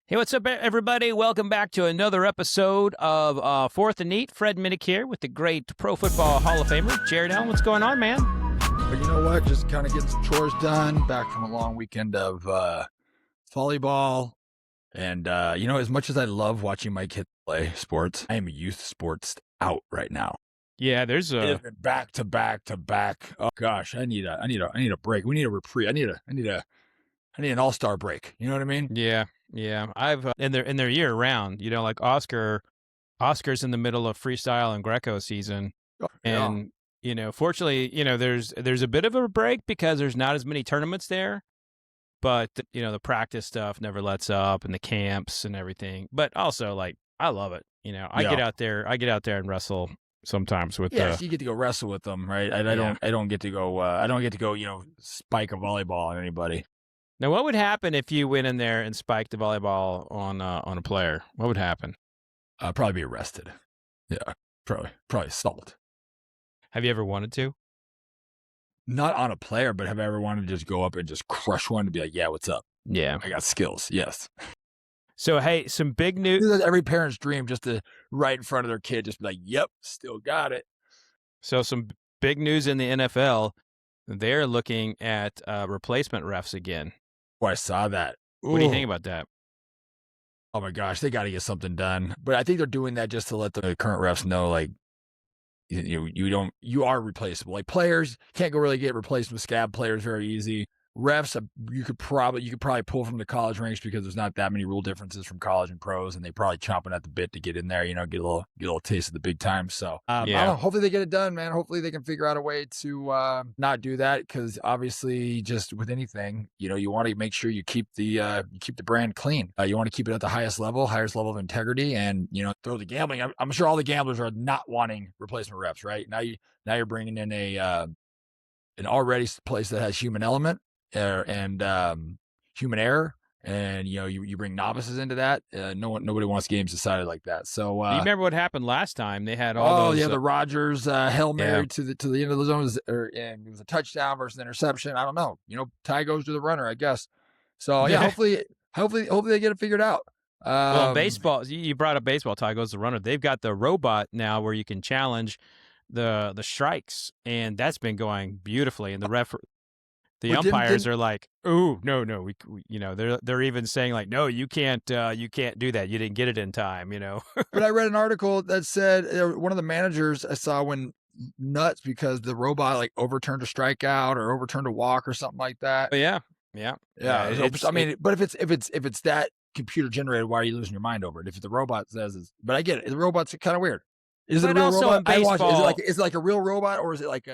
Hey, what's up, everybody? Welcome back to another episode of Fourth and Neat. Fred Minnick here with the great Pro Football Hall of Famer, Jared Allen. What's going on, man? But you know what? Just kind of getting some chores done. Back from a long weekend of volleyball. And, as much as I love watching my kids play sports, I am youth sports out right now. Yeah, there's It has been back to back to back. Oh gosh, I need a break. We need a reprieve. I need an all-star break. You know what I mean? Yeah. I've in their year round. Like Oscar's in the middle of freestyle and Greco season, Oh, yeah. and fortunately, there's a bit of a break because there's not as many tournaments there. But the practice stuff never lets up, and the camps and everything. But also, like, I love it. I get out there and wrestle sometimes with. Yes, you get to go wrestle with them, right? I don't get to go. I don't get to go. Spike a volleyball on anybody. Now, what would happen if you went in there and spiked the volleyball on a player? What would happen? Probably be arrested. Yeah, probably assault. Have you ever wanted to? Not on a player, but have I ever wanted to just go up and just crush one and be like, yeah, what's up? Yeah. I got skills. Yes. So, hey, some big news. That's every parent's dream, just to right in front of their kid, just be like, yep, still got it. So some big news in the NFL. They're looking at replacement refs again. Oh, I saw that. Ooh. What do you think about that? Oh my gosh, they got to get something done. But I think they're doing that just to let the current refs know, like, you are replaceable. Like, players can't go really get replaced with scab players very easy. Refs, you could probably pull from the college ranks because there's not that many rule differences from college and pros, and they probably chomping at the bit to get in there, get a little taste of the big time. So I don't know, hopefully they get it done, man. Hopefully they can figure out a way to not do that, because obviously, just with anything, you want to make sure you keep the brand clean. You want to keep it at the highest level of integrity, and throw the gambling. I'm sure all the gamblers are not wanting replacement refs, right? Now you're bringing in an already place that has human element and human error, and you bring novices into that. Nobody wants games decided like that. So you remember what happened last time? They had all those. The Rodgers Hail Mary to the end of the zone, and it was a touchdown versus interception. I don't know. Tie goes to the runner, I guess. So hopefully they get it figured out. Well, baseball. You brought up baseball. Tie goes to the runner. They've got the robot now where you can challenge the strikes, and that's been going beautifully. And the umpires are like, "Oh, no, we they're even saying like, no, you can't do that. You didn't get it in time, But I read an article that said one of the managers I saw went nuts because the robot like overturned a strikeout or overturned a walk or something like that. Yeah. But if it's that computer generated, why are you losing your mind over it? If the robot says, but I get it. The robot's kind of weird. Is it a real robot? I watch, is it like a real robot, or is it like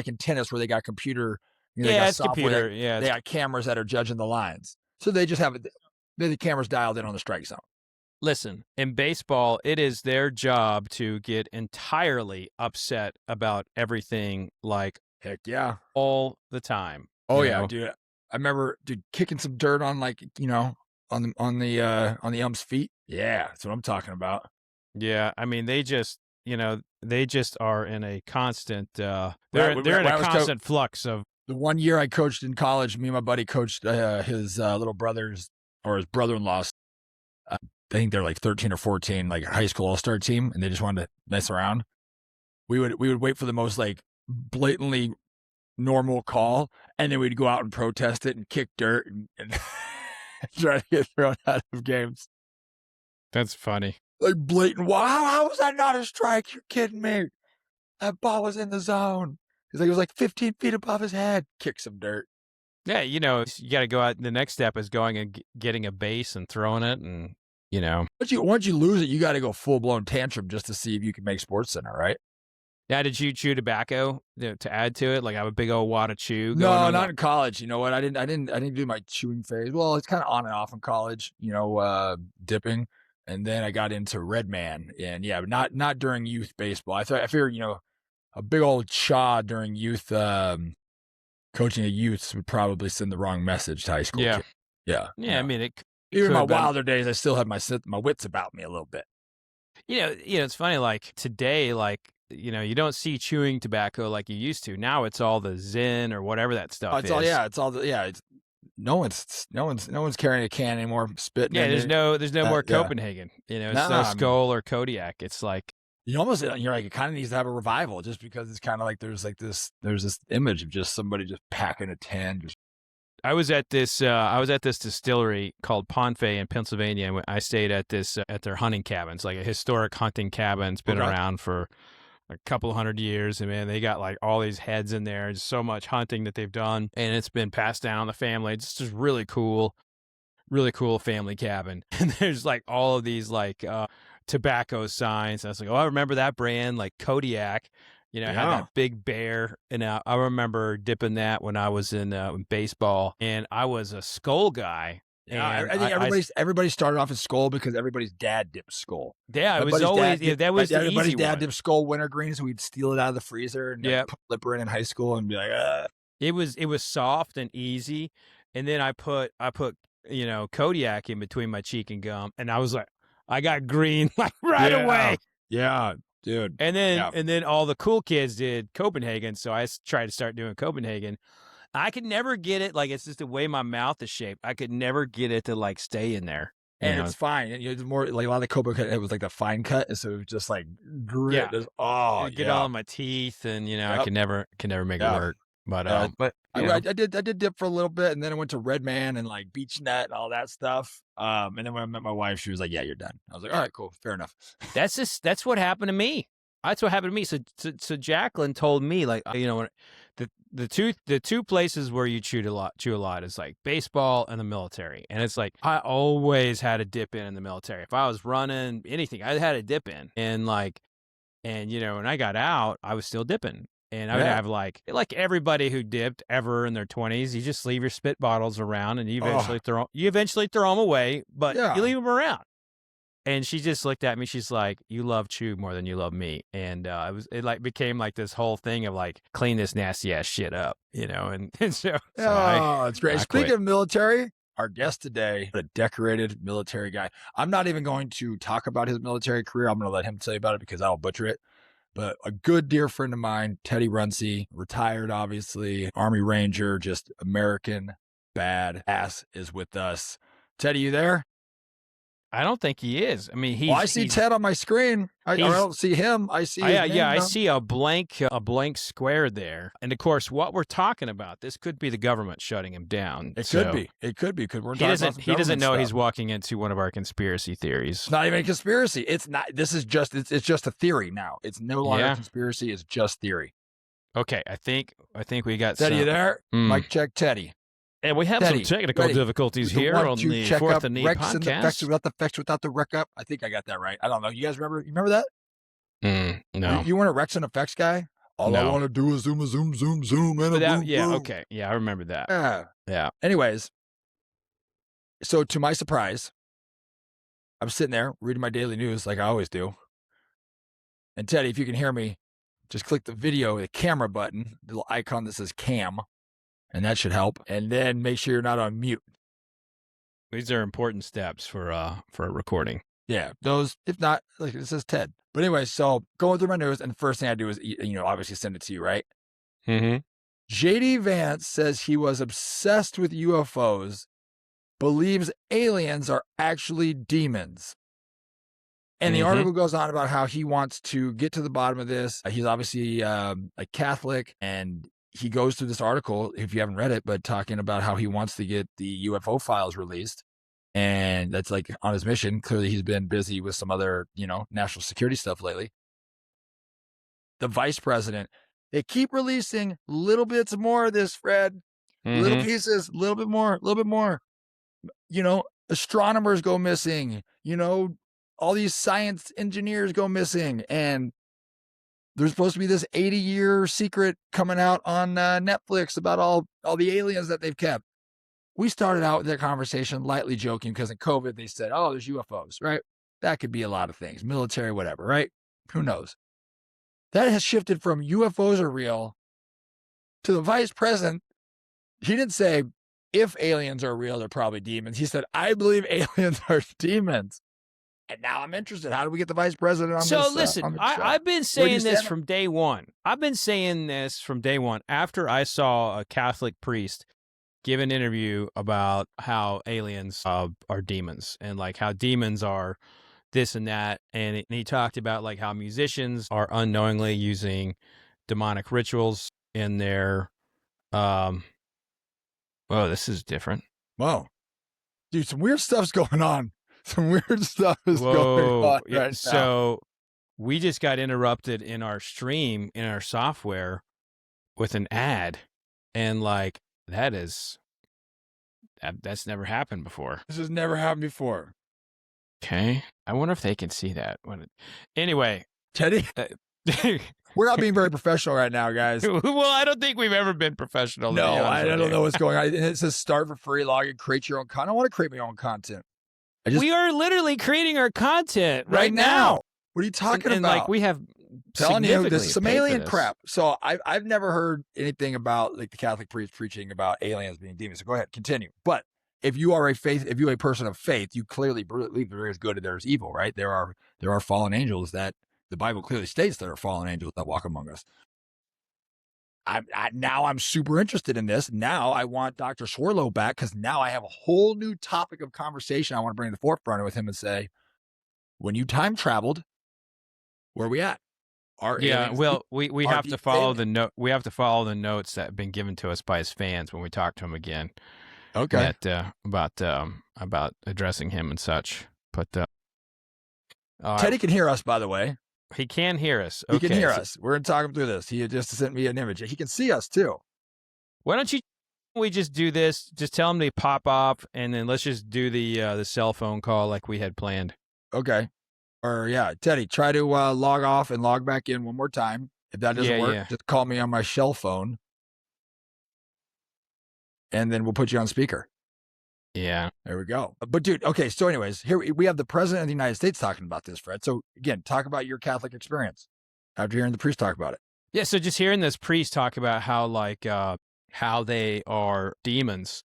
in tennis where they got computer? It's computer. They got cameras that are judging the lines. So they just have the cameras dialed in on the strike zone. Listen, in baseball, it is their job to get entirely upset about everything, like, heck yeah, all the time. Oh yeah, dude. I remember kicking some dirt on on the ump's feet. Yeah, that's what I'm talking about. Yeah, I mean, they just are in a constant they're in a constant flux of. The 1 year I coached in college, me and my buddy coached his little brothers or his brother-in-law. I think they're like 13 or 14, like a high school all-star team, and they just wanted to mess around. We would wait for the most like blatantly normal call, and then we'd go out and protest it and kick dirt and try to get thrown out of games. That's funny. Like blatant. Wow, how was that not a strike? You're kidding me. That ball was in the zone. He's like, it was like 15 feet above his head. Kick some dirt. Yeah, you got to go out. The next step is going and getting a base and throwing it, and Once you lose it, you got to go full blown tantrum just to see if you can make SportsCenter, right? Yeah, did you chew tobacco to add to it? Like, I have a big old wad of chew. No, not in college. You know what? I didn't do my chewing phase. Well, it's kind of on and off in college. Dipping, and then I got into Redman, and yeah, not during youth baseball. I figured, a big old chaw during youth, coaching a youths would probably send the wrong message to high school. Yeah. Kids. Yeah. I mean, even my wilder days, I still had my wits about me a little bit. It's funny. Like today, you don't see chewing tobacco like you used to. Now it's all the Zyn or whatever that stuff is. It's no one's carrying a can anymore, spitting. Yeah, in there's it. no more Yeah. Copenhagen. You know, No, it's no Skull or Kodiak. It's like you're like, it kind of needs to have a revival, just because it's kind of like there's this image of just somebody just packing a 10. I was at this distillery called Ponfay in Pennsylvania, and I stayed at this at their hunting cabins, like a historic hunting cabin. It's been around for a couple 100 years, and man, they got like all these heads in there. There's so much hunting that they've done, and it's been passed down the family. It's just really cool family cabin. And there's like all of these like tobacco signs. I was like, oh, I remember that brand, like Kodiak. You know, had that big bear, and I remember dipping that when I was in baseball, and I was a Skull guy. Yeah, I think everybody started off as Skull because everybody's dad dipped Skull. Yeah, it was always that was the everybody's easy dad one. dipped Skull wintergreen, so we'd steal it out of the freezer and put Lipper in high school and be like, It was soft and easy, and then I put Kodiak in between my cheek and gum, and I was like, I got green like away. Yeah, dude. And then all the cool kids did Copenhagen, so I tried to start doing Copenhagen. I could never get it, like, it's just the way my mouth is shaped. I could never get it to like stay in there. And it's fine. And it's more like a lot of the Copenhagen, it was like the fine cut, and so it was just like grit. Yeah. Get all in my teeth, and I could never make it work. But I did dip for a little bit, and then I went to Red Man and like Beach Nut and all that stuff. And then when I met my wife, she was like, "Yeah, you're done." I was like, "All right, cool, fair enough." That's what happened to me. That's what happened to me. So Jacqueline told me, like, the two places where you chew a lot is like baseball and the military. And it's like I always had a dip in the military. If I was running anything, I had a dip in. And when I got out, I was still dipping. And I would have like everybody who dipped ever in their 20s, you just leave your spit bottles around, and you eventually throw them away, but you leave them around. And she just looked at me. She's like, "You love chew more than you love me." And it became like this whole thing of like, clean this nasty ass shit up, And so it's great. Speaking of military, our guest today, a decorated military guy. I'm not even going to talk about his military career. I'm going to let him tell you about it because I'll butcher it. But a good dear friend of mine, Teddy Runcie, retired, obviously, Army Ranger, just American badass, is with us. Teddy, you there? I don't think he is. I mean, I see Ted on my screen. I don't see him. I see. I see a blank square there. And of course, what we're talking about, this could be the government shutting him down. It could be. Because we're talking about he doesn't know he's walking into one of our conspiracy theories. It's not even a conspiracy. It's not. This is just. It's just a theory now. It's no longer a conspiracy. It's just theory. Okay, I think we got Teddy. You there? Mic check, Teddy. And we have some technical difficulties here on the Fourth and Knee podcast. Without the rec up. I think I got that right. I don't know. You guys remember? You remember that? No. You weren't a Rex and Effects guy? I want to do is zoom, and a boom. Okay. Yeah, I remember that. Yeah. Anyways, so to my surprise, I'm sitting there reading my daily news like I always do. And Teddy, if you can hear me, just click the camera button, the little icon that says cam. And that should help. And then make sure you're not on mute. These are important steps for a recording. Yeah, those, if not, like it says Ted. But anyway, so going through my news, and the first thing I do is, obviously send it to you, right? Mm-hmm. JD Vance says he was obsessed with UFOs, believes aliens are actually demons. And the article goes on about how he wants to get to the bottom of this. He's obviously a Catholic, and he goes through this article, if you haven't read it, but talking about how he wants to get the UFO files released. And that's like on his mission. Clearly, he's been busy with some other, national security stuff lately. The vice president, they keep releasing little bits more of this, Fred. Little pieces, a little bit more. Astronomers go missing. All these science engineers go missing. And there's supposed to be this 80-year secret coming out on Netflix about all the aliens that they've kept. We started out with that conversation lightly joking because in COVID, they said, oh, there's UFOs, right? That could be a lot of things, military, whatever, right? Who knows? That has shifted from UFOs are real to the vice president. He didn't say, if aliens are real, they're probably demons. He said, I believe aliens are demons. And now I'm interested. How do we get the vice president on this? So listen, I've been saying this from day one. After I saw a Catholic priest give an interview about how aliens are demons and like how demons are this and that. And he talked about like how musicians are unknowingly using demonic rituals in their, oh, this is different. Whoa. Dude, some weird stuff's going on. Some weird stuff is going on right now. So we just got interrupted in our stream, in our software with an ad. And like, that's never happened before. This has never happened before. Okay. I wonder if they can see that. Anyway. Teddy, we're not being very professional right now, guys. Well, I don't think we've ever been professional. No, I don't know what's going on. And it says start for free, log in, create your own content. I want to create my own content. We are literally creating our content right now. What are you talking about? Like we have telling you this is some alien crap. So I've never heard anything about like the Catholic priest preaching about aliens being demons. So go ahead, continue. But if you are a person of faith, you clearly believe there is good and there is evil, right? There are fallen angels that the Bible clearly states there are fallen angels that walk among us. Now I'm super interested in this. Now I want Dr. Swirlo back because now I have a whole new topic of conversation I want to bring to the forefront with him and say, when you time traveled, where are we at? We have to follow the note. We have to follow the notes that have been given to us by his fans when we talk to him again. Okay. About addressing him and such. But Teddy can hear us, by the way. He can hear us. He can hear us. We're going to talk him through this. He just sent me an image. He can see us too. Why don't we just do this? Just tell him to pop off, and then let's just do the cell phone call like we had planned. Okay. Or yeah, Teddy, try to log off and log back in one more time. If that doesn't work, just call me on my shell phone, and then we'll put you on speaker. Yeah. There we go. But dude, okay, so anyways, here we have the President of the United States talking about this, Fred. So again, talk about your Catholic experience after hearing the priest talk about it. Yeah, so just hearing this priest talk about how like how they are demons,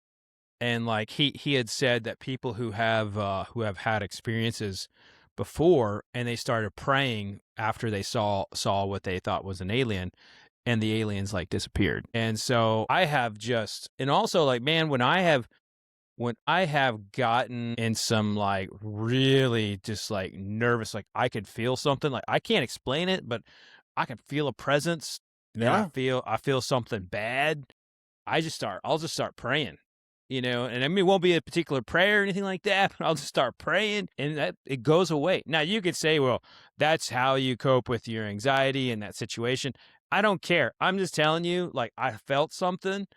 and like he had said that people who have had experiences before and they started praying after they saw what they thought was an alien, and the aliens like disappeared. And so I have just, and also like, man, when I have gotten in some like really just like nervous, like I could feel something, like I can't explain it, but I can feel a presence. Yeah. I feel something bad. I'll just start praying, and I mean, it won't be a particular prayer or anything like that, but I'll just start praying and that it goes away. Now you could say, well, that's how you cope with your anxiety in that situation. I don't care. I'm just telling you, like I felt something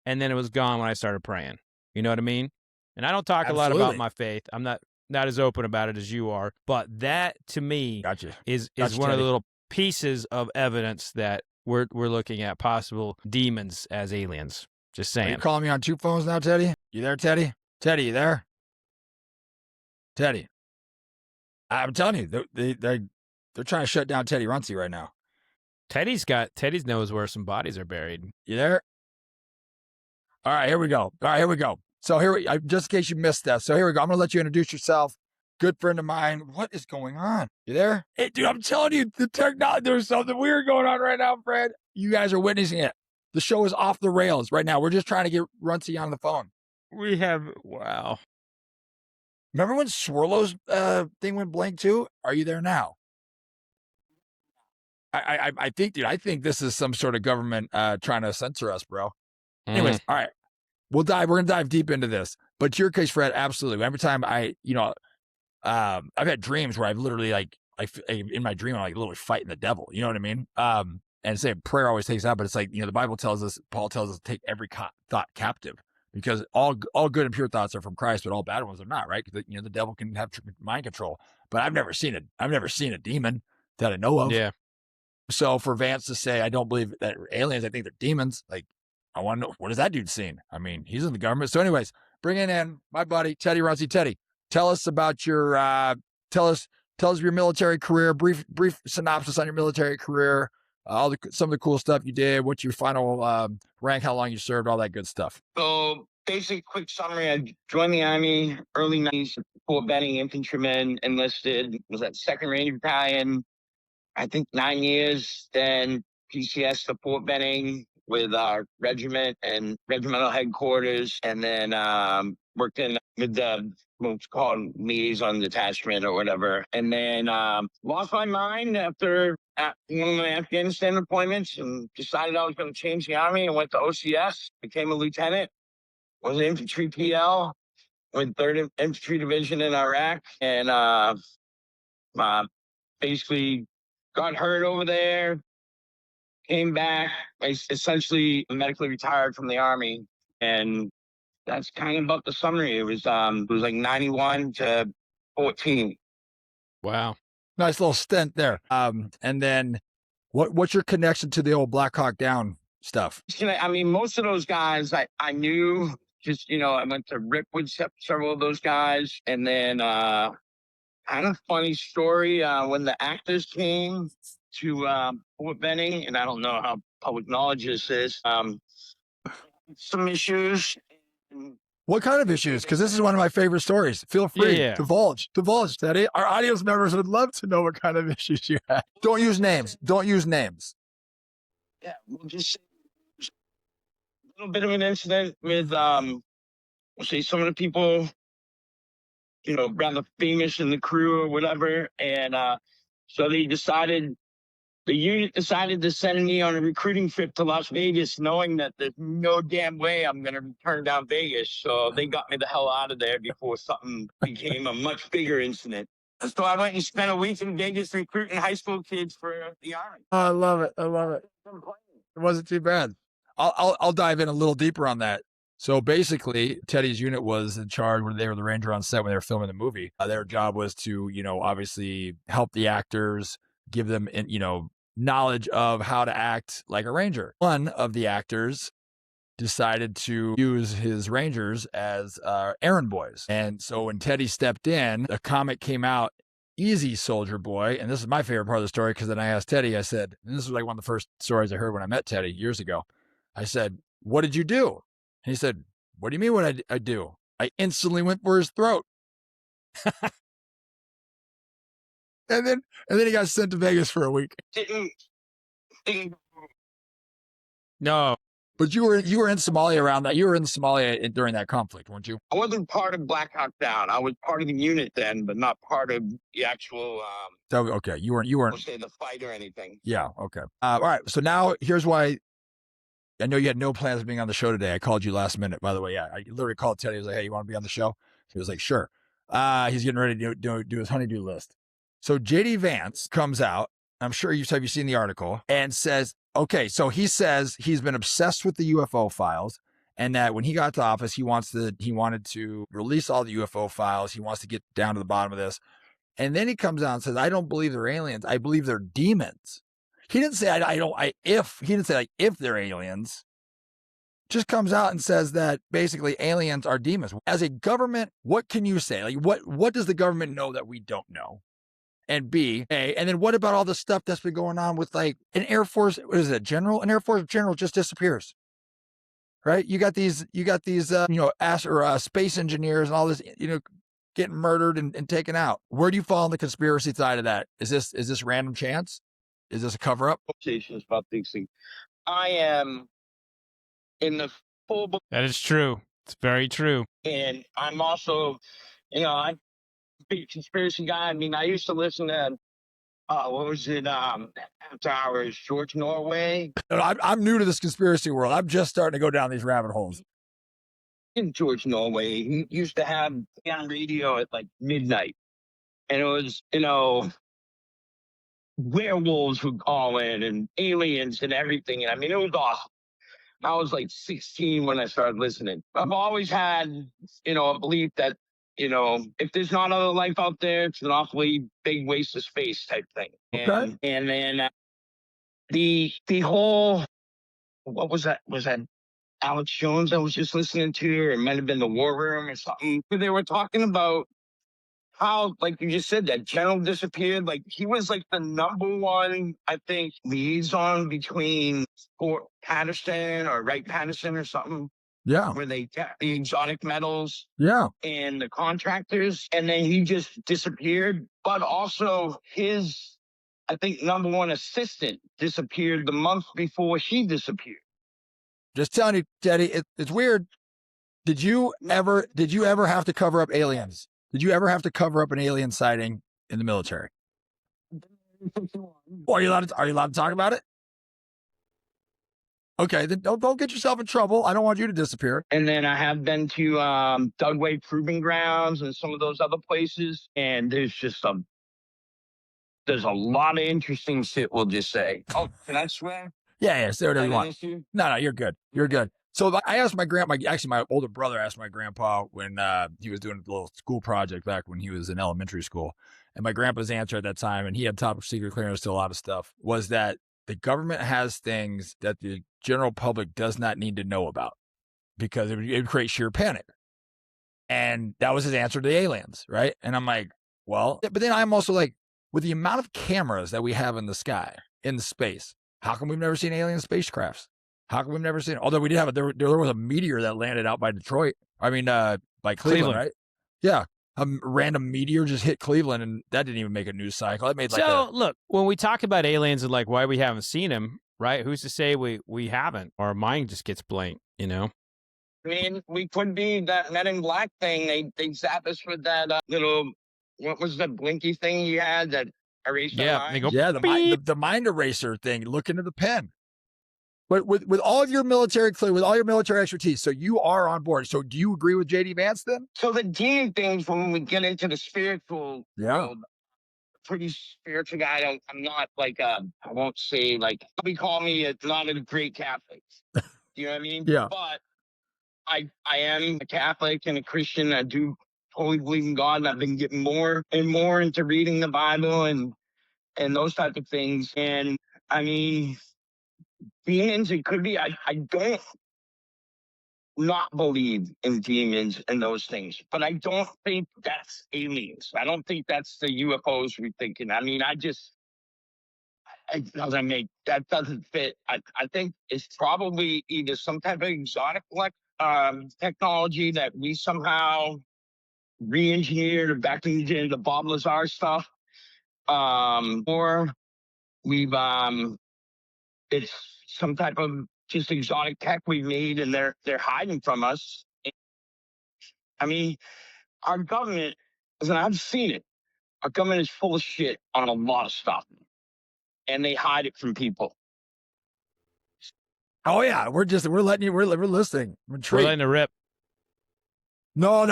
and then it was gone when I started praying. You know what I mean? And I don't talk a lot about my faith. I'm not as open about it as you are, but that to me is one of the little pieces of evidence that we're looking at possible demons as aliens. Just saying. Are you calling me on two phones now, Teddy? You there, Teddy? Teddy, you there? Teddy. I'm telling you, they're trying to shut down Teddy Runcie right now. Teddy's knows where some bodies are buried. You there? All right, here we go. So just in case you missed that. So here we go. I'm going to let you introduce yourself. Good friend of mine. What is going on? You there? Hey, dude, I'm telling you, the technology, there's something weird going on right now, Fred. You guys are witnessing it. The show is off the rails right now. We're just trying to get Runcie on the phone. Wow. Remember when Swirlo's thing went blank too? Are you there now? I think this is some sort of government trying to censor us, bro. Anyways, all right. We're going to dive deep into this. But to your case, Fred, absolutely. Every time I've had dreams where I've literally in my dream, I'm like literally fighting the devil. You know what I mean? And say prayer always takes out, but it's like, the Bible tells us, Paul tells us to take every thought captive, because all good and pure thoughts are from Christ, but all bad ones are not, right? Because the devil can have mind control. But I've never seen a demon that I know of. Yeah. So for Vance to say, I don't believe that aliens, I think they're demons. Like, I want to know, what has that dude seen? I mean, he's in the government. So anyways, bringing in my buddy, Teddy Runcie. Teddy, tell us about your, tell us your military career, brief synopsis on your military career, some of the cool stuff you did, what's your final rank, how long you served, all that good stuff. So basic quick summary, I joined the Army early 90s, Fort Benning infantryman, enlisted, was at 2nd Ranger Battalion, I think 9 years, then PCS to Fort Benning, with our regiment and regimental headquarters, and then worked in with the what's called liaison detachment or whatever. And then lost my mind after one of my Afghanistan deployments and decided I was going to change the Army and went to OCS, became a lieutenant, was an infantry PL, went 3rd Infantry Division in Iraq, and basically got hurt over there, came back, essentially medically retired from the Army, and that's kind of about the summary. It was like 91 to 14. Wow. Nice little stint there. And then what's your connection to the old Black Hawk Down stuff? I mean, most of those guys I knew. Just, I went to rip with several of those guys, and then kind of funny story when the actors came to Fort Benning, and I don't know how public knowledge this is. Some issues. What kind of issues? Because this is one of my favorite stories. Feel free to divulge, Teddy. Our audience members would love to know what kind of issues you had. Don't use names. Yeah, we'll just say a little bit of an incident with, we'll say some of the people, rather famous in the crew or whatever. And so the unit decided to send me on a recruiting trip to Las Vegas, knowing that there's no damn way I'm going to turn down Vegas. So they got me the hell out of there before something became a much bigger incident. So I went and spent a week in Vegas recruiting high school kids for the Army. I love it. It wasn't too bad. I'll dive in a little deeper on that. So basically, Teddy's unit was in charge when they were the ranger on set when they were filming the movie. Their job was to, obviously help the actors, give them, knowledge of how to act like a ranger. One of the actors decided to use his rangers as errand boys. And so when Teddy stepped in, a comic came out, "Easy, soldier boy." And this is my favorite part of the story, because then I asked Teddy, I said, and this was like one of the first stories I heard when I met Teddy years ago. I said, "What did you do?" And he said, "What do you mean what I do? I instantly went for his throat." and then he got sent to Vegas for a week. No. But you were in Somalia around that. You were in Somalia during that conflict, weren't you? I wasn't part of Black Hawk Down. I was part of the unit then, but not part of the actual. So okay, you weren't. We'll say the fight or anything. Yeah. Okay. All right. So now here's why. I know you had no plans of being on the show today. I called you last minute, by the way. Yeah, I literally called Teddy. I was like, "Hey, you want to be on the show?" He was like, "Sure." He's getting ready to do his honeydew list. So JD Vance comes out. I'm sure have you seen the article, and says, okay, so he says he's been obsessed with the UFO files, and that when he got to office, he wanted to release all the UFO files. He wants to get down to the bottom of this. And then he comes out and says, "I don't believe they're aliens. I believe they're demons." He didn't say he didn't say if they're aliens. Just comes out and says that basically aliens are demons. As a government, what can you say? Like what does the government know that we don't know? And B, A, and then what about all the stuff that's been going on with like an Air Force, what is it, general? An Air Force general just disappears. Right? You got these space engineers and all this, getting murdered and taken out. Where do you fall on the conspiracy side of that? Is this random chance? Is this a cover up? Conversations about these things. I am in the full book. That is true. It's very true. And I'm also, I'm a big conspiracy guy. I mean, I used to listen to, what was it? After Hours, George Norway. I'm new to this conspiracy world. I'm just starting to go down these rabbit holes. In George Norway, he used to have on radio at like midnight. And it was, werewolves would call in and aliens and everything. And I mean, it was awesome. I was like 16 when I started listening. I've always had, a belief that, if there's not other life out there, it's an awfully big waste of space type thing. Okay. And then the whole, what was that? Was that Alex Jones I was just listening to, or it might have been the War Room or something? They were talking about how, like you just said, that general disappeared. Like he was like the number one, I think, liaison between Fort Patterson or Wright Patterson or something. Yeah. Where they kept the exotic metals. Yeah. And the contractors. And then he just disappeared. But also his, I think, number one assistant disappeared the month before he disappeared. Just telling you, Teddy, it's weird. Did you ever have to cover up aliens? Did you ever have to cover up an alien sighting in the military? Well, are you allowed to talk about it? Okay, then don't get yourself in trouble. I don't want you to disappear. And then I have been to Dugway Proving Grounds and some of those other places, and there's a lot of interesting shit. We'll just say. Oh, can I swear? Yeah, say whatever you want. No, you're good. You're good. So I asked my grandpa. Actually, my older brother asked my grandpa when he was doing a little school project back when he was in elementary school, and my grandpa's answer at that time, and he had top secret clearance to a lot of stuff, was that the government has things that the general public does not need to know about because it would create sheer panic. And that was his answer to the aliens, right? And I'm like, well, but then I'm also like, with the amount of cameras that we have in the sky, in space, how come we've never seen alien spacecrafts? How come we've never seen? Although we did have there was a meteor that landed out by Detroit. I mean, by Cleveland, right? Yeah, a random meteor just hit Cleveland, and that didn't even make a news cycle. It made look, when we talk about aliens and like why we haven't seen them, right? Who's to say we haven't? Our mind just gets blank, you know. I mean, we could be that Men in Black thing. They zap us with that little, what was the blinky thing he had that erased our mind? They go, the mind eraser thing. Look into the pen. But with all of your military with all your military expertise, so you are on board. So do you agree with JD Vance then? So the demon things, when we get into the spiritual, world, pretty spiritual guy. I'm not like I won't say like we call me not a great Catholic. You know what I mean? Yeah. But I am a Catholic and a Christian. I do totally believe in God, and I've been getting more and more into reading the Bible and those type of things. And I mean, demons, it could be. I don't not believe in demons and those things, but I don't think that's aliens. I don't think that's the UFOs we're thinking. I mean, that doesn't fit. I think it's probably either some type of exotic technology that we somehow re-engineered or back into the Bob Lazar stuff, or we've it's some type of just exotic tech we've made, and they're hiding from us. I mean, our government, and I've seen it. Our government is full of shit on a lot of stuff, and they hide it from people. Oh yeah, we're letting you. We're listening. We're letting it rip. No,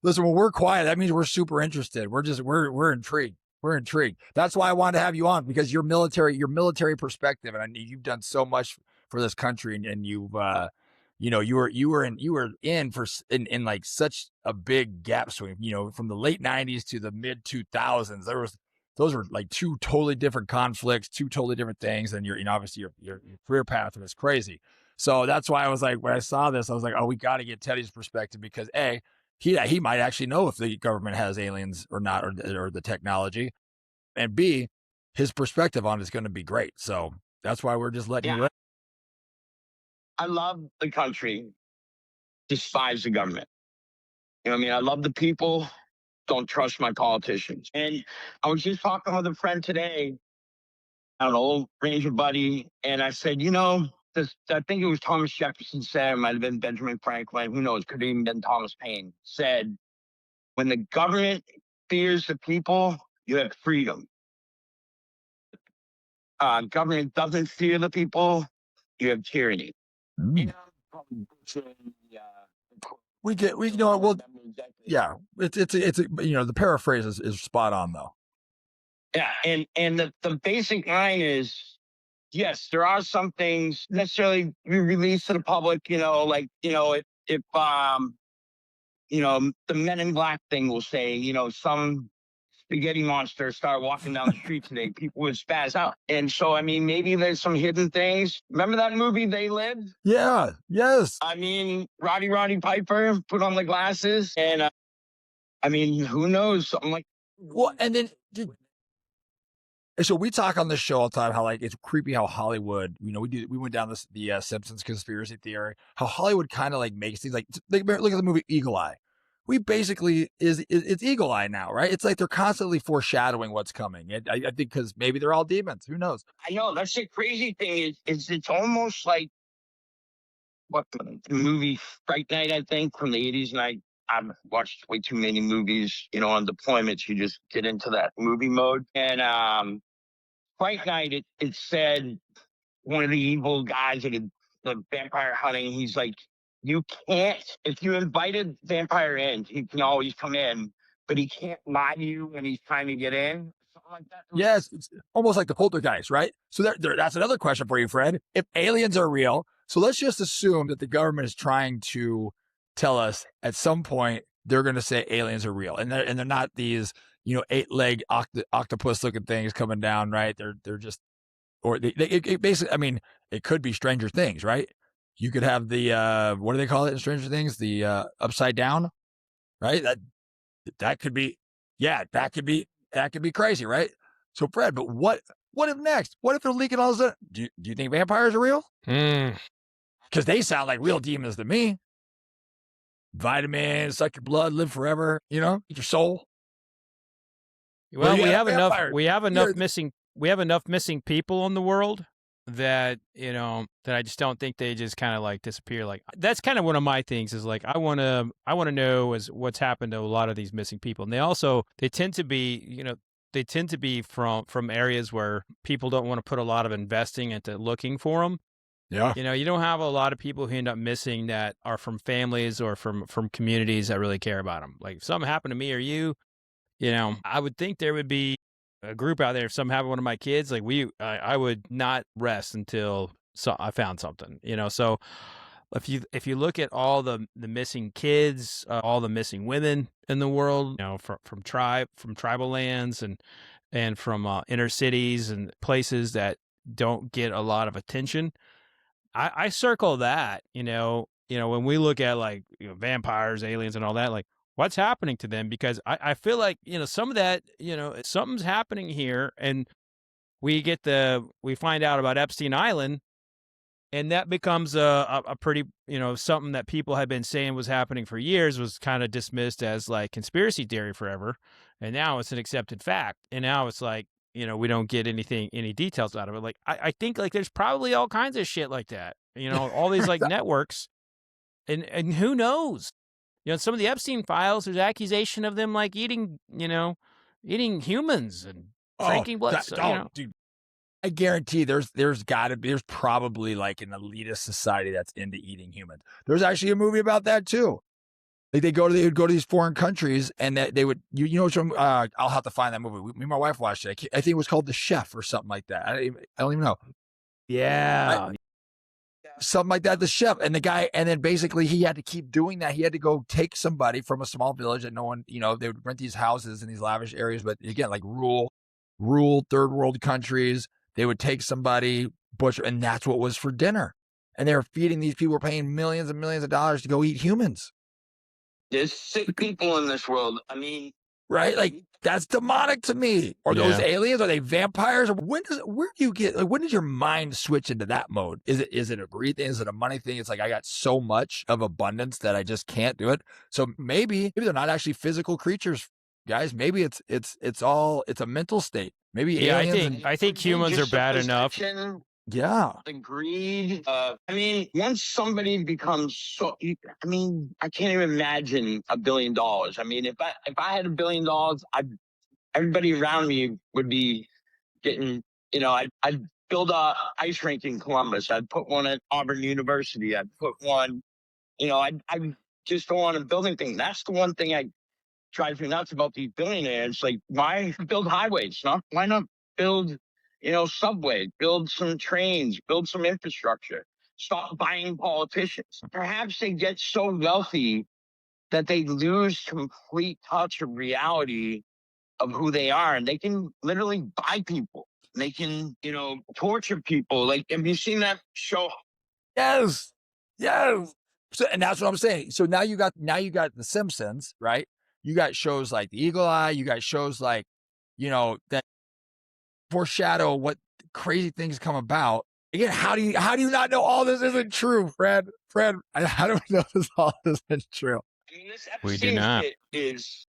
listen. When we're quiet, that means we're super interested. We're intrigued. We're intrigued. That's why I wanted to have you on, because your military perspective, and you've done so much for this country, and you've you were in like such a big gap swing. You know, from the late '90s to the mid 2000s, those were like two totally different conflicts, two totally different things, and obviously your career path was crazy. So that's why I was like, when I saw this, I was like, oh, we got to get Teddy's perspective, because A, he might actually know if the government has aliens or not, or the technology, and B, his perspective on it is going to be great. So that's why we're just letting you in. I love the country, despise the government. You know what I mean? I love the people, don't trust my politicians. And I was just talking with a friend today, an old Ranger buddy, and I said, I think it was Thomas Jefferson said, it might have been Benjamin Franklin, who knows, could have even been Thomas Paine, said, when the government fears the people, you have freedom. Government doesn't fear the people, you have tyranny. Yeah, it's the paraphrase is spot on though. Yeah, and the basic line is, yes, there are some things necessarily we release to the public, if the Men in Black thing will say, some spaghetti monster started walking down the street today, people would spaz out. And so, I mean, maybe there's some hidden things. Remember that movie, They Lived? Yeah, yes. I mean, Roddy Piper put on the glasses, and I mean, who knows? Something like. Well, and then. So we talk on this show all the time how, like, it's creepy how Hollywood, we went down the Simpsons conspiracy theory, how Hollywood kind of like makes things like look at the movie Eagle Eye. We basically it's Eagle Eye now, right? It's like they're constantly foreshadowing what's coming. I think because maybe they're all demons. Who knows? I know, that's the crazy thing is it's almost like what the movie Fright Night, I think, from the 80s. And I've watched way too many movies, on deployments. You just get into that movie mode. And Fright Night, it said one of the evil guys at the vampire hunting, he's like, you can't, if you invited vampire in, he can always come in, but he can't lie to you when he's trying to get in. Something like that. Yes, it's almost like the poltergeist, right? So that's another question for you, Fred. If aliens are real, so let's just assume that the government is trying to tell us at some point they're going to say aliens are real, and they're not these 8-leg octopus looking things coming down, right? They're just, or it basically, I mean, it could be Stranger Things, right? You could have the what do they call it in Stranger Things? The upside down, right? That could be, yeah, that could be crazy, right? So Fred, but what if next? What if they're leaking all this? Do you think vampires are real? Because they sound like real demons to me. Vitamins, suck your blood, live forever. Eat your soul. Well, we have enough. We have enough missing. We have enough missing people in the world that that I just don't think they just kind of like disappear. Like that's kind of one of my things is like I want to know is what's happened to a lot of these missing people, and they tend to be from areas where people don't want to put a lot of investing into looking for them. Yeah. You don't have a lot of people who end up missing that are from families or from communities that really care about them. Like if something happened to me or you, I would think there would be a group out there. If something happened to one of my kids, like I would not rest until I found something, So if you look at all the missing kids, all the missing women in the world, from tribal lands and from inner cities and places that don't get a lot of attention, I circle that, when we look at like vampires, aliens, and all that, like what's happening to them? Because I feel like some of that, something's happening here, and we find out about Epstein Island, and that becomes a pretty something that people had been saying was happening for years was kind of dismissed as like conspiracy theory forever, and now it's an accepted fact, and now it's like we don't get any details out of it. Like I think like there's probably all kinds of shit like that, all these like networks, and who knows. Some of the Epstein files, there's accusation of them like eating humans and drinking blood. Dude, I guarantee there's probably like an elitist society that's into eating humans. There's actually a movie about that too. Like they would go to these foreign countries and that they would, I'll have to find that movie. Me and my wife watched it. I think it was called The Chef or something like that. I don't even know. Yeah. Something like that, The Chef. And the guy, and then basically he had to keep doing that. He had to go take somebody from a small village that no one, they would rent these houses in these lavish areas. But again, like rural third world countries, they would take somebody, butcher, and that's what was for dinner. And they were feeding these people, were paying millions and millions of dollars to go eat humans. There's sick people in this world. I mean, right? Like that's demonic to me. Are those aliens? Are they vampires? When does your mind switch into that mode? Is it a greed thing? Is it a money thing? It's like I got so much of abundance that I just can't do it. So maybe they're not actually physical creatures, guys. Maybe it's a mental state. Maybe aliens. I think humans are bad enough. Yeah. The greed. I mean, once somebody becomes I can't even imagine $1 billion. I mean, if I had $1 billion, everybody around me would be getting, I'd build a ice rink in Columbus. I'd put one at Auburn University. I'd put one, I just don't want a building thing. That's the one thing I drives me nuts about these billionaires. Like, why build highways? Why not build subway, build some trains, build some infrastructure, stop buying politicians. Perhaps they get so wealthy that they lose complete touch of reality of who they are. And they can literally buy people. They can, torture people. Like, have you seen that show? Yes. So, and that's what I'm saying. So now you got The Simpsons, right? You got shows like The Eagle Eye. You got shows like, that foreshadow what crazy things come about. Again, how do you not know all this isn't true, Fred? How do we know all this isn't true? I mean, this we do not. Is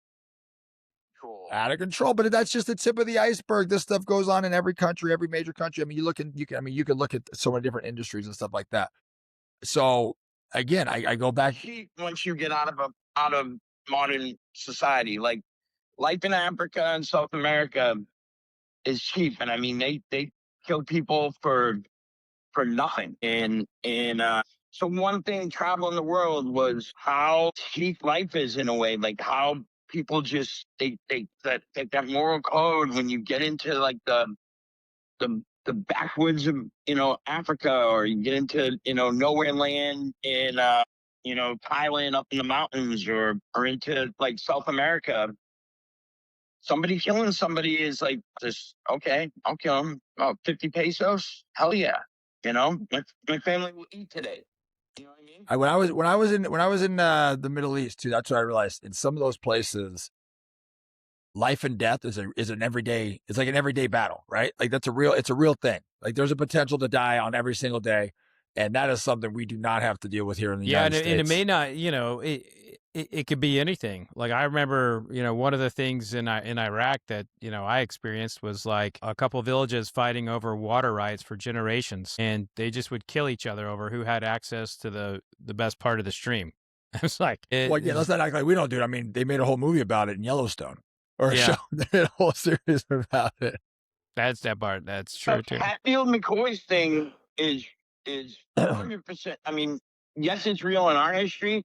cool. Out of control, but that's just the tip of the iceberg. This stuff goes on in every country, every major country. I mean, you could look at so many different industries and stuff like that. So again, I go back. Once you get out of modern society, like life in Africa and South America is cheap, and I mean they kill people for nothing. And so one thing traveling the world was how cheap life is in a way, like how people just that moral code when you get into like the backwoods of Africa, or you get into nowhere land in Thailand up in the mountains, or into like South America. Somebody killing somebody is like, just okay, I'll kill him. Oh, 50 pesos, hell yeah. My family will eat today. You know what I mean? When I was in the Middle East too, that's what I realized. In some of those places, life and death is an everyday. It's like an everyday battle, right? Like it's a real thing. Like there's a potential to die on every single day, and that is something we do not have to deal with here in the United States. And it may not, it could be anything. Like I remember, one of the things in Iraq that I experienced was like a couple of villages fighting over water rights for generations, and they just would kill each other over who had access to the best part of the stream. It's like, well, yeah, let's not act like we don't do it. I mean, they made a whole movie about it in Yellowstone, or a show. They made a whole series about it. That's that part. That's true too. Hatfield McCoy's thing is 100%. I mean, yes, it's real in our history,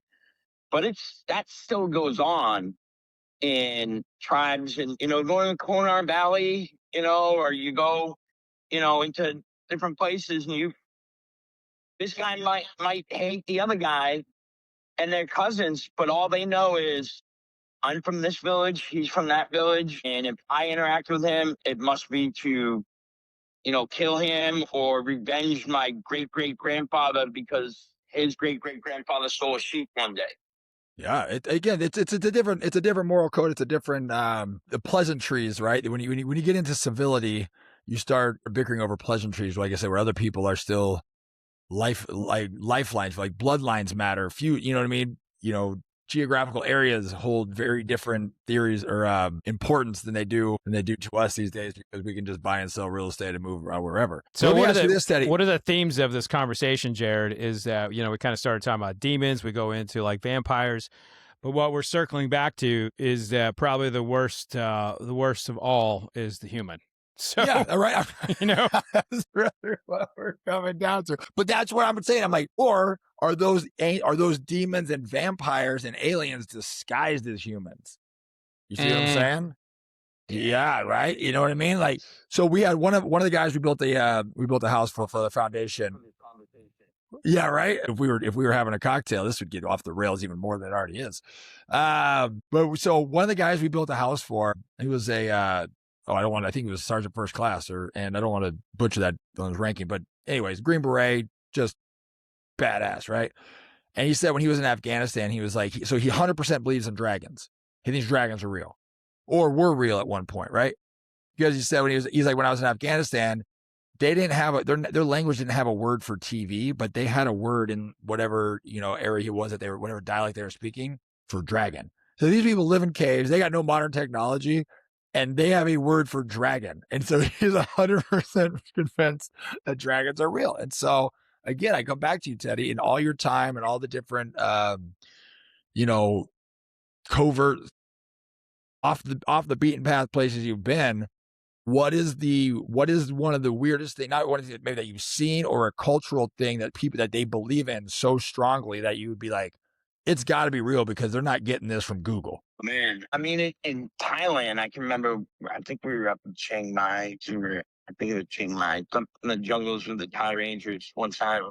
but that still goes on in tribes, and going to Konar Valley, or you go, into different places, and this guy might hate the other guy, and they're cousins, but all they know is I'm from this village, he's from that village, and if I interact with him, it must be to kill him or revenge my great great grandfather because his great great grandfather stole a sheep one day. Yeah, it's a different moral code. It's a different the pleasantries, right? When you get into civility, you start bickering over pleasantries. Like I said, where other people are still lifelines, like bloodlines matter. Few, you know what I mean? Geographical areas hold very different theories or importance than they do to us these days, because we can just buy and sell real estate and move around wherever. So what are the themes of this conversation, Jared? Is that we kind of started talking about demons, we go into like vampires, but what we're circling back to is that probably the worst of all is the human. So yeah, right. That's really what we're coming down to. But that's what I'm saying. I'm like, or are those demons and vampires and aliens disguised as humans? You see what I'm saying? Yeah, right. You know what I mean? Like, so we had one of the guys we built a house for the foundation. Yeah, right. If we were having a cocktail, this would get off the rails even more than it already is. But so one of the guys we built a house for, he was I think he was Sergeant First Class, and I don't want to butcher that on his ranking, but anyways, Green Beret, just badass, right? And he said when he was in Afghanistan, he was like, so he 100% believes in dragons. He thinks dragons are real, or were real at one point, right? Because he said he's like, when I was in Afghanistan, they didn't have their language didn't have a word for TV, but they had a word in whatever area he was whatever dialect they were speaking for dragon. So these people live in caves. They got no modern technology, and they have a word for dragon. And so he's 100% convinced that dragons are real. And so again, I come back to you, Teddy, in all your time and all the different, covert off the beaten path places you've been. What is one of the weirdest things, not one maybe that you've seen, or a cultural thing that they believe in so strongly that you would be like, it's got to be real because they're not getting this from Google? Man, I mean, in Thailand, I can remember, I think we were up in Chiang Mai. I think it was Chiang Mai, in the jungles with the Thai Rangers one time.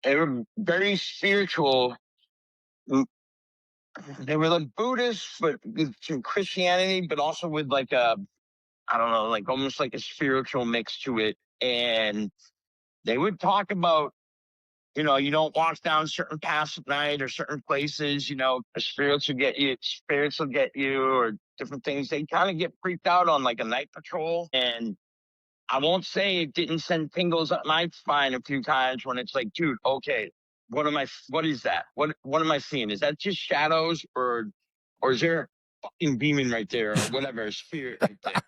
They were very spiritual. They were like Buddhists, but with some Christianity, but also with like I don't know, like almost like a spiritual mix to it. And they would talk about, you don't walk down certain paths at night or certain places, spirits will get you, or different things. They kind of get freaked out on like a night patrol. And I won't say it didn't send tingles up my spine a few times when it's like, dude, okay, what is that? What am I seeing? Is that just shadows, or is there a fucking demon right there, or whatever, a spirit right there?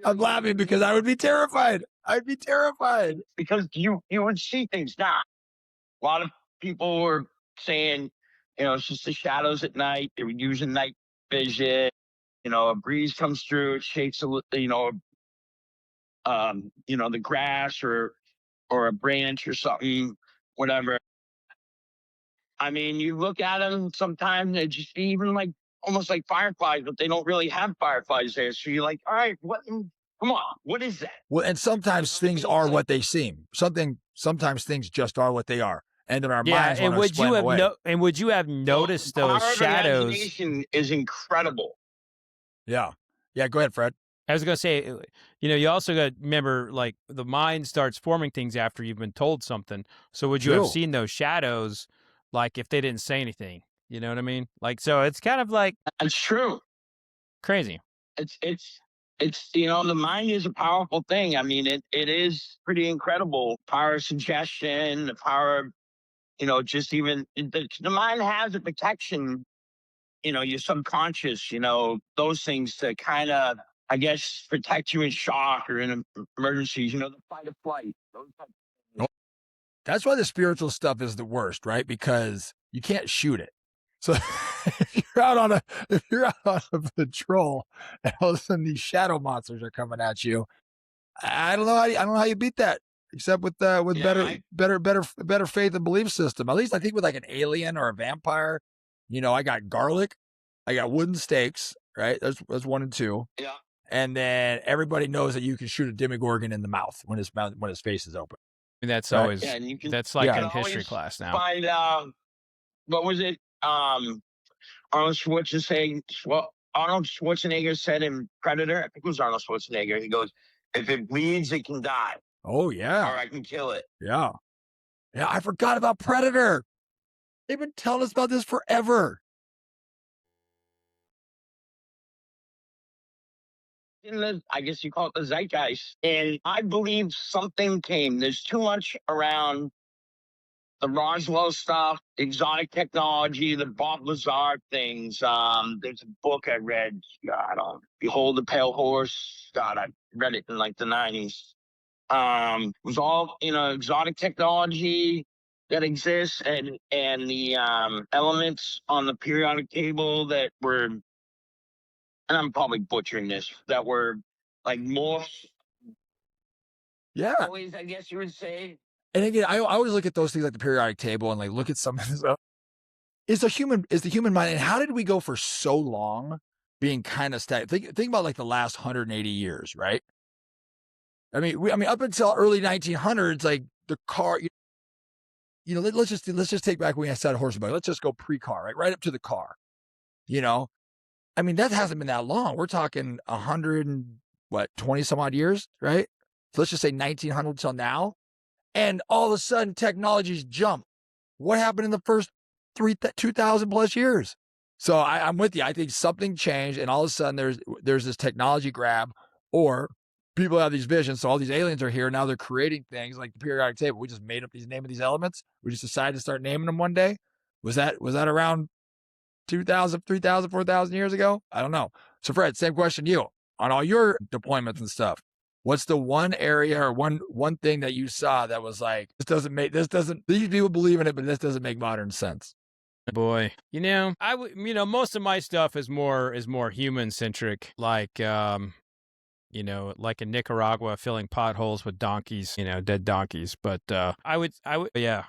I'm laughing because I would be terrified. I'd be terrified. Because you would see things. Now, a lot of people were saying, it's just the shadows at night. They were using night vision. A breeze comes through, it shakes the grass or a branch or something, whatever. I mean, you look at them sometimes, they just even like almost like fireflies, but they don't really have fireflies there. So you're like, all right, come on, what is that? Well, and sometimes things are what they seem. Sometimes things just are what they are. And then our minds want to explain away. And would you have noticed those shadows? Imagination is incredible. Yeah. Yeah, go ahead, Fred. I was going to say, you also got to remember, like, the mind starts forming things after you've been told something. So would you have seen those shadows, like, if they didn't say anything? You know what I mean? Like, so it's kind of like... It's true. Crazy. It's the mind is a powerful thing. I mean, it is pretty incredible. Power of suggestion, the power of, just even... The mind has a protection, your subconscious, those things to kind of... I guess protect you in shock or in emergencies, the fight or flight. That's why the spiritual stuff is the worst, right? Because you can't shoot it. So if you're out on a patrol and all of a sudden these shadow monsters are coming at you, I don't know how you beat that, except with better faith and belief system. At least I think with like an alien or a vampire, I got garlic, I got wooden stakes, right? That's 1 and 2. Yeah. And then everybody knows that you can shoot a Demogorgon in the mouth when his face is open. And that's always that's like in history class now. Find out what was it? Arnold Schwarzenegger said in Predator. I think it was Arnold Schwarzenegger. He goes, "If it bleeds, it can die." Oh yeah, or I can kill it. Yeah. I forgot about Predator. They've been telling us about this forever. I guess you call it the zeitgeist. And I believe something came. There's too much around the Roswell stuff, exotic technology, the Bob Lazar things. There's a book I read, Behold the Pale Horse. God, I read it in like the 90s. It was all, exotic technology that exists and the elements on the periodic table that were... And I'm probably butchering this, that were like more... Yeah. Always, I guess you would say. And again, I always look at those things like the periodic table and like look at some of this stuff. Is the human mind, and how did we go for so long being kind of static? Think about like the last 180 years, right? I mean, up until early 1900s, like the car, let's just take back when I said horse and buggy. Let's just go pre-car, right up to the car. I mean, that hasn't been that long. We're talking 20 some odd years, right? So let's just say 1900 till now. And all of a sudden, technologies jump. What happened in the first 2,000 plus years? So I'm with you. I think something changed, and all of a sudden there's this technology grab, or people have these visions. So all these aliens are here now. They're creating things like the periodic table. We just made up these name of these elements. We just decided to start naming them one day. Was that around 2,000, 3,000, 4,000 years ago? I don't know. So Fred, same question to you on all your deployments and stuff. What's the one area or one thing that you saw that was like, these people believe in it, but this doesn't make modern sense? Boy, most of my stuff is more human centric, like, like in Nicaragua, filling potholes with donkeys, dead donkeys. But I would, yeah.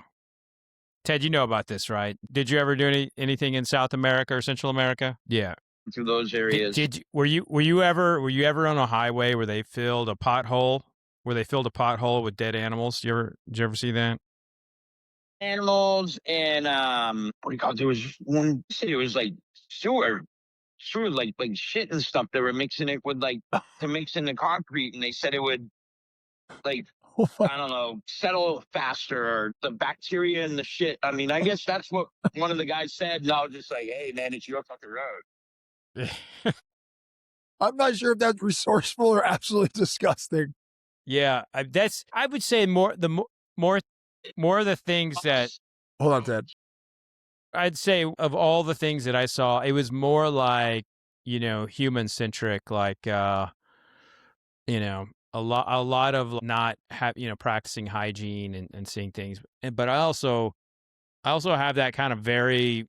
Ted, you know about this, right? Did you ever do anything in South America or Central America? Yeah. Through those areas. Were you ever on a highway where they filled a pothole with dead animals? Did you ever see that? Animals and what do you call it? There was one city. It was like sewer, like shit and stuff. They were mixing it with to mix in the concrete, and they said it would I don't know, settle faster, or the bacteria in the shit. I mean, I guess that's what one of the guys said. And I was just like, hey man, it's your fucking road. I'm not sure if that's resourceful or absolutely disgusting. Yeah, I would say more of the things that... Hold on, Ted. I'd say of all the things that I saw, it was more like, human centric, like, a lot of not practicing hygiene and seeing things. But I also have that kind of very,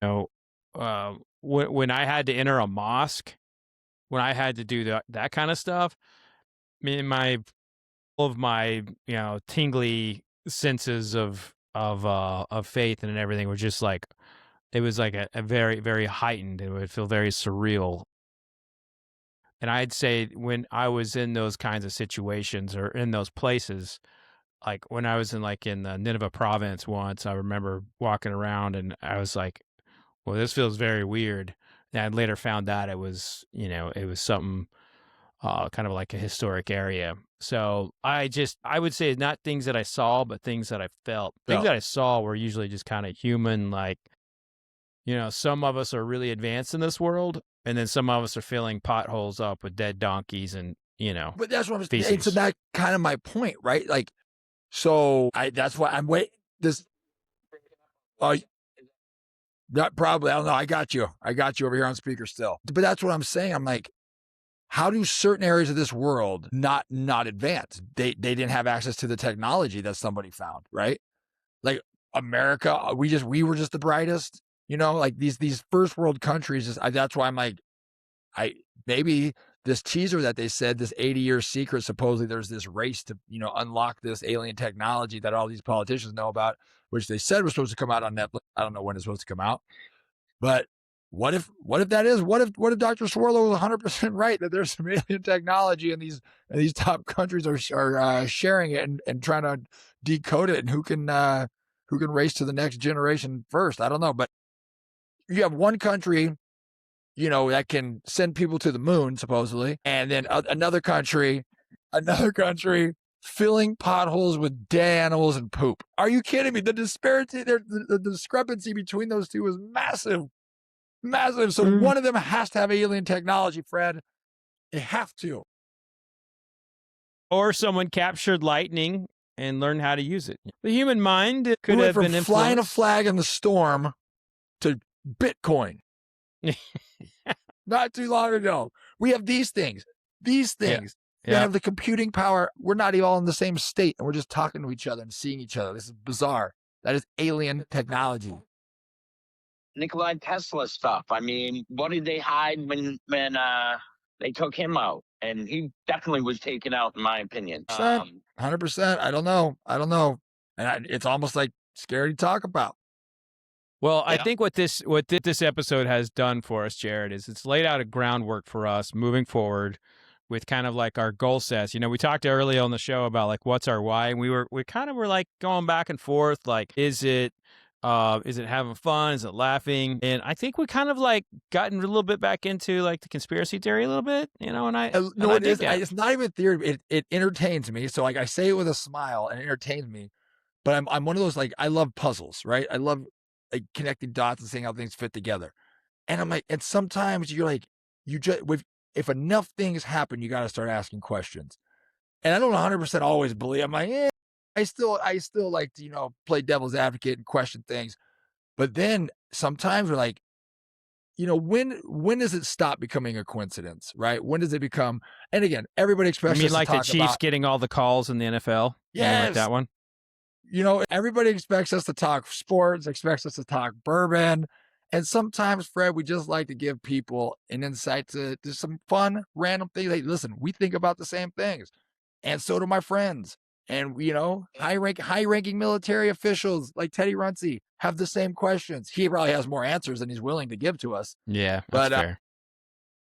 when I had to enter a mosque, when I had to do that kind of stuff, me and all of my, tingly senses of faith and everything were just like, it was like a very, very heightened. It would feel very surreal. And I'd say when I was in those kinds of situations or in those places, like when I was in the Nineveh province once, I remember walking around and I was like, well, this feels very weird. And I later found out it was, it was something kind of like a historic area. So I would say not things that I saw, but things that I felt. Things that I saw were usually just kind of human, like, some of us are really advanced in this world, and then some of us are filling potholes up with dead donkeys and, But that's what I'm saying. feces. So that kind of my point, right? Like, so that's why I'm waiting. This, that probably, I don't know. I got you over here on speaker still. But that's what I'm saying. I'm like, how do certain areas of this world not advance? They didn't have access to the technology that somebody found, right? Like America, we were just the brightest, like these first world countries. That's why I'm like, maybe this teaser that they said, this 80-year secret, supposedly there's this race to, unlock this alien technology that all these politicians know about, which they said was supposed to come out on Netflix. I don't know when it's supposed to come out, but what if that is, what if Dr. Swirlo was 100% right that there's some alien technology and these top countries are sharing it and trying to decode it, and who can race to the next generation first? I don't know, but you have one country, that can send people to the moon supposedly, and then another country filling potholes with dead animals and poop. Are you kidding me? The disparity there, the discrepancy between those two is massive. So one of them has to have alien technology, Fred. They have to. Or someone captured lightning and learned how to use it. The human mind could We have went been from flying a influenced. flag in the storm to Bitcoin. Not too long ago. We have these things. That have the computing power. We're not even all in the same state, and we're just talking to each other and seeing each other. This is bizarre. That is alien technology. Nikola Tesla stuff. I mean, what did they hide when they took him out? And he definitely was taken out, in my opinion. 100%. I don't know. And it's almost like scary to talk about. Well, I think what this episode has done for us, Jared, is it's laid out a groundwork for us moving forward with kind of like our goal sets. We talked earlier on the show about like what's our why, and we kind of were like going back and forth, like is it having fun, is it laughing? And I think we kind of like gotten a little bit back into like the conspiracy theory a little bit, and it is. It's not even theory. It entertains me. So like I say it with a smile and it entertains me. But I'm one of those, like, I love puzzles, right? I love like connecting dots and seeing how things fit together. And I'm like, and sometimes you're like, if enough things happen, you got to start asking questions. And I don't 100% always believe. I'm like, I still like to, play devil's advocate and question things. But then sometimes we're like, when does it stop becoming a coincidence, right? When does it become? And again, everybody expects. You mean like the Chiefs getting all the calls in the NFL? Yes, like that one. Everybody expects us to talk sports, expects us to talk bourbon. And sometimes, Fred, we just like to give people an insight to some fun, random things. Like, listen, we think about the same things. And so do my friends. And, high-ranking military officials like Teddy Runcie have the same questions. He probably has more answers than he's willing to give to us. Yeah, that's fair.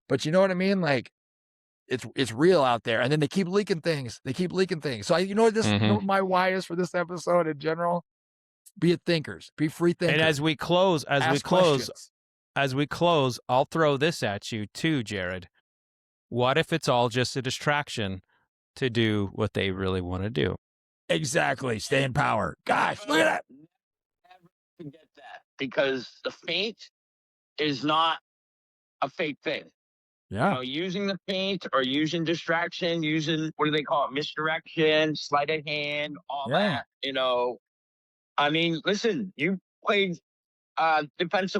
But you know what I mean? Like, it's real out there, and then they keep leaking things. So my why is for this episode in general: be thinkers, be free thinkers. And as we close, I'll throw this at you too, Jared. What if it's all just a distraction to do what they really want to do? Exactly. Stay in power. Gosh, look at that. Never forget that, because the feint is not a fake thing. Yeah. Using the feint or using distraction, using, what do they call it? Misdirection, sleight of hand, all that. I mean, listen, you played defense,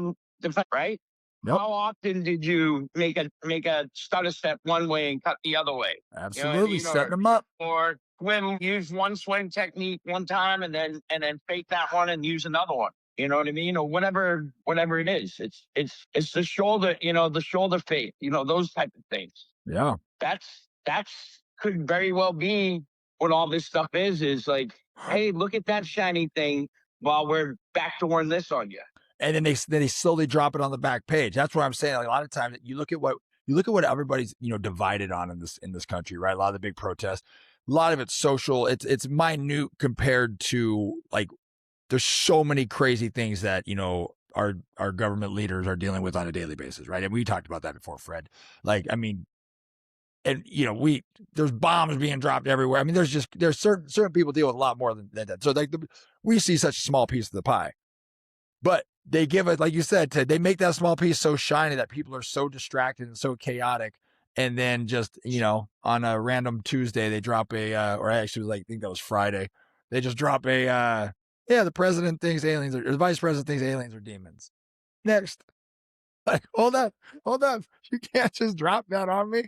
right? How often did you make a stutter step one way and cut the other way? Absolutely, setting them up. Or swim, use one swim technique one time and then fake that one and use another one. You know what I mean? Or whatever it is. It's the shoulder, the shoulder fake, those type of things. Yeah. That's could very well be what all this stuff is like, hey, look at that shiny thing while we're backdooring this on you. And then they slowly drop it on the back page. That's what I'm saying. Like, a lot of times you look at what everybody's divided on in this country, right? A lot of the big protests, a lot of it's social. It's minute compared to, like, there's so many crazy things that our government leaders are dealing with on a daily basis, right? And we talked about that before, Fred. Like, I mean, and there's bombs being dropped everywhere. I mean, there's certain people deal with a lot more than that. So like we see such a small piece of the pie. But they give it, like you said, they make that small piece so shiny that people are so distracted and so chaotic. And then just, on a random Tuesday, they drop or actually, I think that was Friday. They just drop the president thinks aliens or the vice president thinks aliens are demons. Next. Like, hold up. You can't just drop that on me,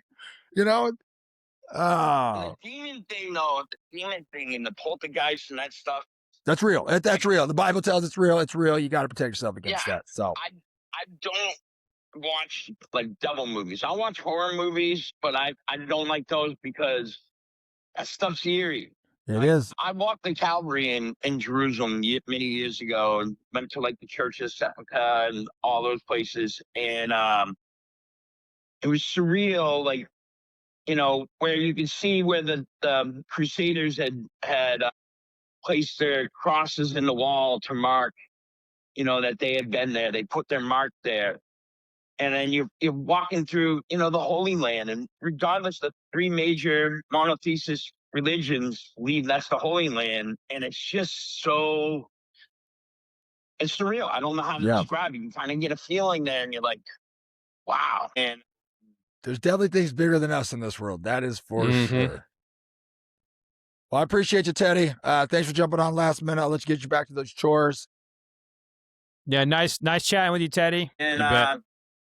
Oh. The demon thing, though, and the poltergeist and that stuff. That's real. That's real. The Bible tells it's real. It's real. You got to protect yourself against that. So I don't watch like devil movies. I watch horror movies, but I don't like those because that stuff's eerie. It is. I walked the Calvary in Jerusalem many years ago and went to like the Church of Sepulchre and all those places, and it was surreal. Like, where you can see where the Crusaders had placed their crosses in the wall to mark, that they had been there. They put their mark there. And then you're walking through, the Holy Land. And regardless, the three major monotheist religions believe that's the Holy Land. And it's just it's surreal. I don't know how to describe it. You kind of get a feeling there and you're like, wow. And there's definitely things bigger than us in this world. That is for sure. Well, I appreciate you, Teddy. Thanks for jumping on last minute. I'll let you get back to those chores. Yeah, nice chatting with you, Teddy. And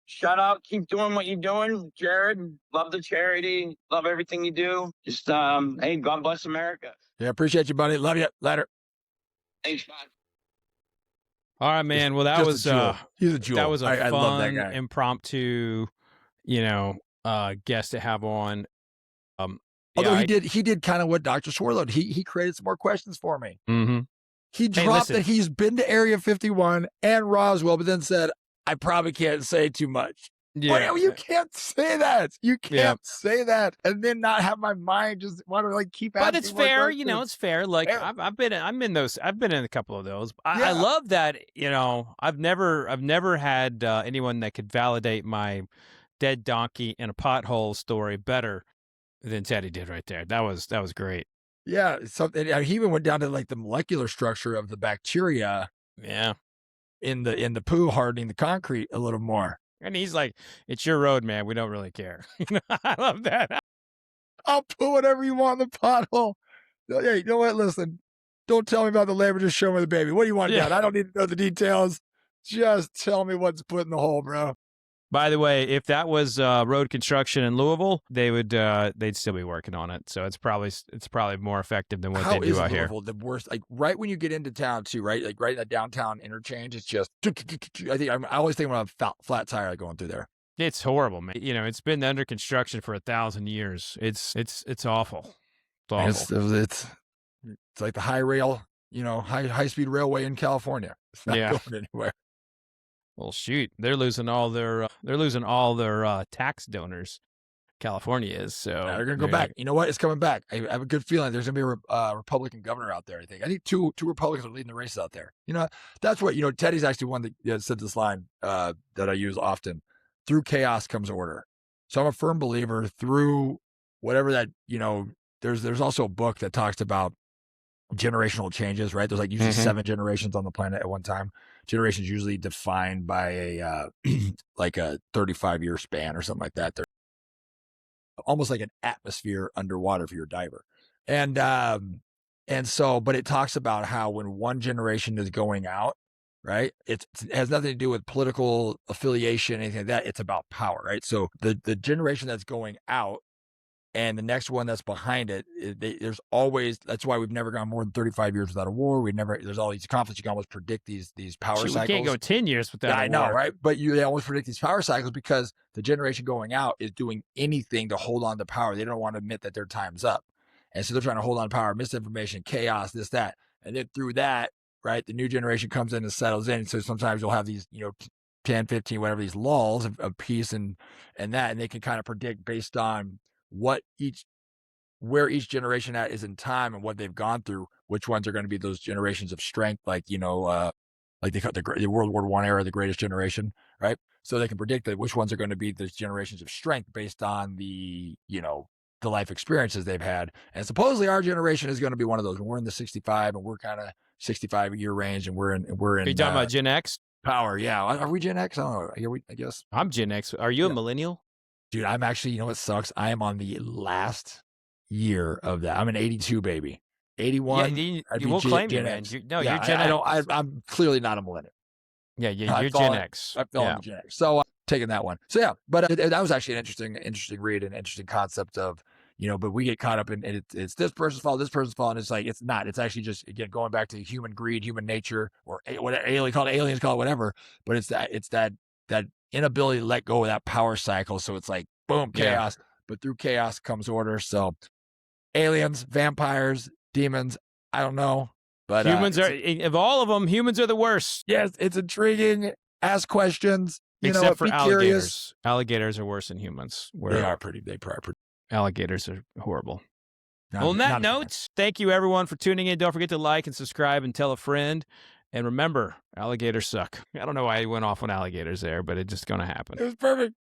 shout out, keep doing what you're doing, Jared. Love the charity, love everything you do. Just hey, God bless America. Yeah, appreciate you, buddy. Love you. Later. Thanks, man. All right, man. Well, that was he's a jewel. That was a fun, love that guy. Impromptu, guest to have on. Although he did kind of what Dr. Schwarlow. He created some more questions for me. Mm-hmm. He dropped that he's been to Area 51 and Roswell, but then said, I probably can't say too much. Yeah. Well, you can't say that. You can't say that and then not have my mind just want to keep asking. But it's fair, it's fair. Like I've been in a couple of those. I love that, I've never had anyone that could validate my dead donkey in a pothole story better than Teddy did right there. That was great. Yeah. Something he even went down to the molecular structure of the bacteria. Yeah. In the poo hardening the concrete a little more. And he's like, it's your road, man. We don't really care. I love that. I'll put whatever you want in the pothole. Hey, you know what? Listen, don't tell me about the labor. Just show me the baby. What do you want done? I don't need to know the details. Just tell me what's put in the hole, bro. By the way, if that was road construction in Louisville, they'd still be working on it. So it's probably more effective than what they do out here. The worst, right when you get into town too, right? Like right in the downtown interchange, it's just. I always think when I'm flat tire going through there. It's horrible, man. It's been under construction for 1,000 years. It's awful. It's awful. It's like the high rail, high speed railway in California. It's not going anywhere. Well, shoot, they're losing all their tax donors. California is, so they're gonna go back. You know what? It's coming back. I have a good feeling there's gonna be a Republican governor out there. I think two Republicans are leading the race out there. That's what Teddy's actually one that said this line that I use often: "Through chaos comes order." So I'm a firm believer through whatever that There's also a book that talks about generational changes, right? There's usually 7 generations on the planet at one time. Generations usually defined by a 35-year span or something like that. They're almost like an atmosphere underwater if you're a diver. And so, but it talks about how when one generation is going out, right? It has nothing to do with political affiliation, anything like that. It's about power, right? So the generation that's going out and the next one that's behind it, there's always, that's why we've never gone more than 35 years without a war. There's all these conflicts. You can almost predict these power cycles. We can't go 10 years without a war. I know, right? But they always predict these power cycles because the generation going out is doing anything to hold on to power. They don't want to admit that their time's up. And so they're trying to hold on to power, misinformation, chaos, this, that. And then through that, right, the new generation comes in and settles in. So sometimes you'll have these, 10, 15, whatever, these lulls of peace and that, and they can kind of predict based on where each generation at is in time and what they've gone through, which ones are going to be those generations of strength, like like they cut the World War I era, the greatest generation, right? So they can predict that which ones are going to be the generations of strength based on the the life experiences they've had. And supposedly our generation is going to be one of those. And we're in the 65, and we're kind of 65-year range, and we're in. Are you talking about Gen X? Power, yeah. Are we Gen X? I don't know. I guess I'm Gen X. Are you a millennial? Dude, I'm actually, what sucks? I am on the last year of that. I'm an 82 baby. 81. Yeah, you won't claim it, man. You're Gen X. I'm clearly not a millennial. Yeah, you're Gen X. I fell into Gen X. So I'm taking that one. So yeah, but that was actually an interesting read and interesting concept of, but we get caught up in it's this person's fault, and it's like, it's not. It's actually just, again, going back to human greed, human nature, or whatever aliens call it, whatever. But it's that inability to let go of that power cycle. So it's like, boom, chaos. Yeah. But through chaos comes order. So aliens, vampires, demons, I don't know. But humans of all of them, humans are the worst. Yes, it's intriguing. Ask questions. Except for alligators. Curious. Alligators are worse than humans. They are pretty. Alligators are horrible. Well, on that note, thank you everyone for tuning in. Don't forget to like and subscribe and tell a friend. And remember, alligators suck. I don't know why I went off on alligators there, but it's just going to happen. It was perfect.